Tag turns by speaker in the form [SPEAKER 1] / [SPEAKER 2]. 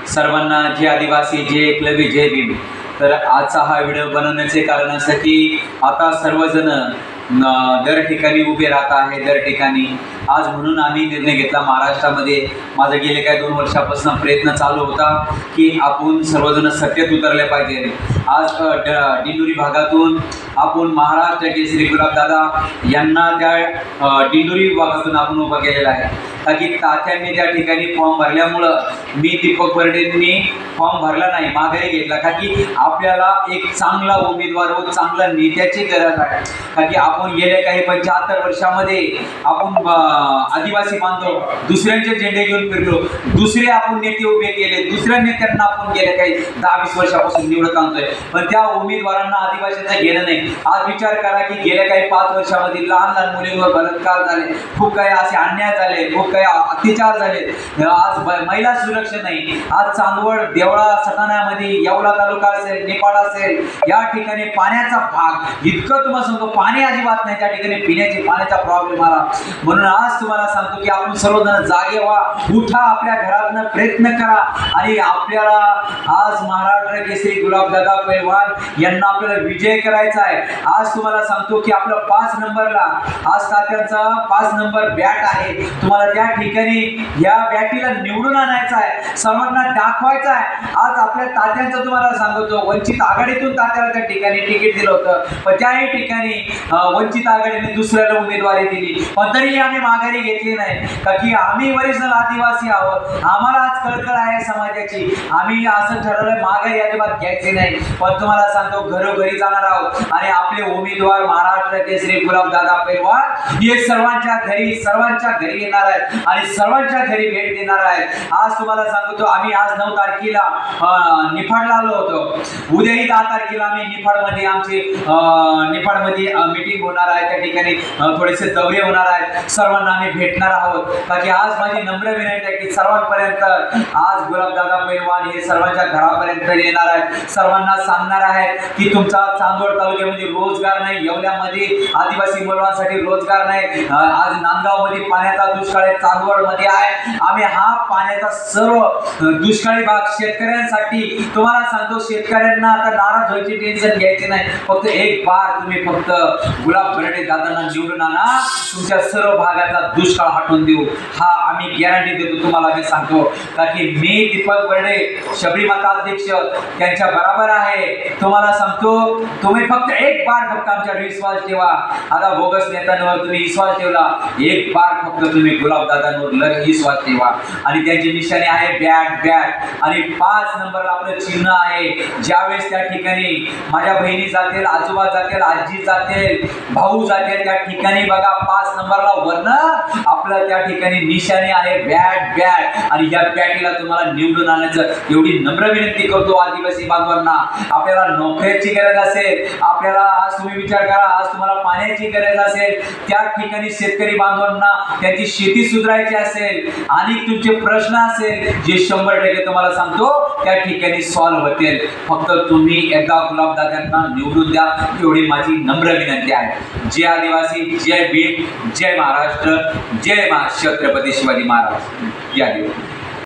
[SPEAKER 1] सर्वांना जय आदिवासी, जय एकलव्य, जय भीम। तर आजचा हा व्हिडिओ बनवण्याचे कारण असं की आता सर्वजण दर ठिकाणी उभे राहत आहे, दर ठिकाणी आज म्हणून आम्ही निर्णय घेतला महाराष्ट्रामध्ये। माझं गेले काय 2 वर्षापासून प्रयत्न चालू होता की आपण सर्वजण सत्तेत उतरले पाहिजे। आज दिंडोरी भागातून आपण महाराष्ट्र केसरी गुलाबदादा यांना त्या दिंडोरी भागातून आपण उभा केलेला आहे। ताकि तात्यांनी त्या ठिकाणी फॉर्म भरल्यामुळं मी दीपक बर्डेंनी फॉर्म भरला नाही, माघारी घेतला। का की आपल्याला एक चांगला उमेदवार व चांगला नेत्याची गरज आहे। का की आपण गेल्या काही 75 वर्षामध्ये आपण आदिवासी बांधव दुसऱ्यांचे झेंडे घेऊन फिरलो, दुसरे आपण नेते उभे केले, दुसऱ्या नेत्यांना आपण गेल्या काही 10-20 वर्षापासून निवडत आणतोय, पण त्या उमेदवारांना आदिवासींचं घेणं नाही। आज विचार करा की गेल्या काही 5 वर्षामध्ये लहान लहान मुलींवर बलात्कार झाले, खूप काही असे अन्याय झाले, खूप काही अत्याचार झाले। आज महिला सुरक्षा नाही। आज चांदवड, देवळा, सटाण्यामध्ये येवला तालुका असेल, निफाड असेल, या ठिकाणी पाण्याचा भाग इतकं तुम्हाला सांगतो पाणी अजिबात नाही, त्या ठिकाणी पिण्याची पाण्याचा प्रॉब्लेम आला। म्हणून आज तुम्हाला सांगतो की आपण सर्वजण जागे व्हा, उठा, आपल्या घरातनं प्रयत्न करा आणि आपल्याला आज महाराष्ट्र केसरी गुलाबदादा पैलवान यांना आपल्याला विजय करायचा आहे। आज तुम्हाला सांगतो की आपलं 5 नंबरला आज तात्यांचा 5 नंबर बॅट आहे। तुम्हाला त्या ठिकाणी या बॅटीला निवडून आणायचं आहे, सर्वांना दाखवायचं आहे। आज आपल्या तात्यांचं तुम्हाला सांगतो वंचित आघाडीतून तात्याला त्या ठिकाणी तिकीट दिलं होतं, पण त्याही ठिकाणी वंचित आघाडीने दुसऱ्याला उमेदवारी दिली, पण तरी आम्ही माघारी घेतली नाही। का की आम्ही वरिष्ठ आदिवासी आहोत, आम्हाला आज कळकळ आहे समाजाची, आम्ही असं ठरवलं माघारी अजिबात घ्यायची नाही। पण तुम्हाला सांगतो घरोघरी जाणार आहोत आणि आपले उमेदवार महाराष्ट्र केसरी गुलाबदादा पैलवान हे सर्वांच्या घरी येणार आहेत आणि सर्वांच्या घरी भेट देणार आहेत। आज तुम्हाला सांगतो आम्ही आज 9 तारखेला निफाडला आलो होतो, उद्याही 10 तारखेला आम्ही निफाडमध्ये आमची निफाडमध्ये मीटिंग होणार आहे, त्या ठिकाणी थोडेसे दौरे होणार आहेत, सर्वांना आम्ही भेटणार आहोत। ताकि आज माझी नम्र विनंती आहे की सर्वांपर्यंत आज गुलाबदादा पैलवान हे सर्वांच्या घरापर्यंत येणार आहेत, सर्वांना सांगणार आहेत की तुमचा चांदवड तालुक्यामध्ये रोजगार नाही, येवल्यामध्ये आदिवासी मुलांसाठी रोजगार नाही, आज नांदगावमध्ये पाण्याचा दुष्काळ आहे, चांदवडमध्ये आहे। आम्ही हा पाण्याचा सर्व दुष्काळी भाग शेतकऱ्यांसाठी तुम्हाला सांगतो, शेतकऱ्यांना आता नाराज व्हायची टेन्शन घ्यायची नाही। फक्त एक बार तुम्ही फक्त गुलाब बर्डे दादांना निवडून आणा, तुमच्या सर्व भागाचा दुष्काळ हटवून देऊ, हा आम्ही गॅरंटी देतो तुम्हाला। मी सांगतो का की मी दीपक बर्डे शबरी मताध्यक्ष त्यांच्या बरोबर आहे। तुम्हाला सांगतो तुम्ही फक्त एक बार फक्त आमच्यावर विश्वास ठेवा। आता बोगस नेत्यांवर तुम्ही विश्वास ठेवला, एक बार फक्त तुम्ही गुलाबदादांवर विश्वास ठेवा। आणि त्यांची निशाणी आहे बॅट आणि 5 नंबरला आपलं चिन्ह आहे। ज्यावेळेस त्या ठिकाणी माझ्या बहिणी जातील, आजोबा जातील, आजी जातील, भाऊ जातील, त्या ठिकाणी बघा 5 नंबरला वर्ण आपलं त्या ठिकाणी निशाणी आहे बॅट आणि या बॅटीला तुम्हाला निवडून आणायचं एवढी नम्र विनंती करतो आदिवासी बांधवांना। आपल्याला नोकऱ्याची गरज असेल, आपल्याला आज तुम्ही विचार करा, आज तुम्हाला पाण्याची गरज असेल, त्या ठिकाणी शेतकरी बांधवांना त्यांची शेती सुधारायची असेल आणि तुमचे प्रश्न असेल जे 100% तुम्हाला सांगतो त्या ठिकाणी सॉल्व्ह होतील। फक्त तुम्ही एकदा गुलाबदादांना निवडून द्या, एवढी माझी नम्र विनंती आहे। जय आदिवासी, जय भीम, जय महाराष्ट्र, जय छत्रपती शिवाजी महाराज। जय आदिवासी।